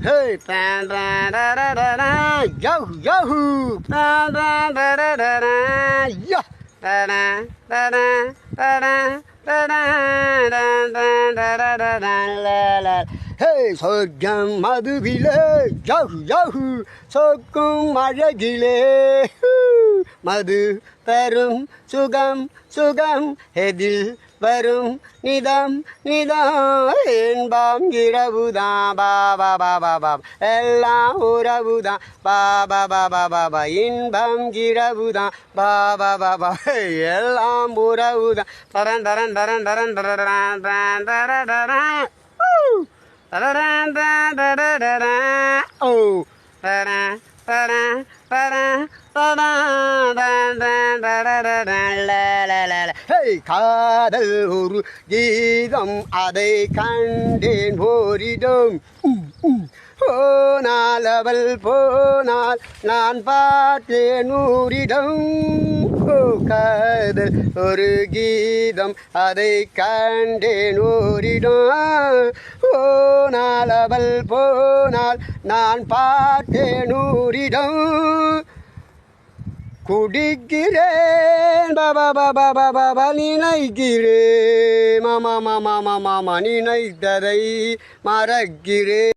Hey, da da da da da da, yahoo yahoo, da da da da da da, yeah, da da da da da da da da da da da da la la. Hey, சொர்க்கம் மதுவிலே, yahoo yahoo, சொக்கும் அழகிலே, மது தரும் சுகம் சுகம் எதில் வரும் நிதம் நிதம் இன்பம் இரவுதான் பாபா பாபா பாபா எல்லாம் உறவுதான் பாபா பாபா பாபா இன்பம் இரவுதான் பாபா பாபா எல்லாம் உறவுதான் தரன் தரன் தரன் தரன் தரன் தரன் தரன் தரன் தரன் தரன் தரன் ஓ தரன் தரன் தரன் காதல் ஒரு கீதம் அதை கண்டேன் ஓரிடம் போனால் அவள் போனால் நான் பார்த்தேன் ஊரிடம் காதல் ஒரு கீதம் அதை கண்டேன் ஓரிடம் போனால் அவள் போனால் நான் பார்த்தேன் ஊரிடம் குடிக்கிறேன் பாபா பாபா பாபா நினைக்கிறேன் மாமா மாமா மாமா மாமா நினைத்ததை மறக்கிறேன்.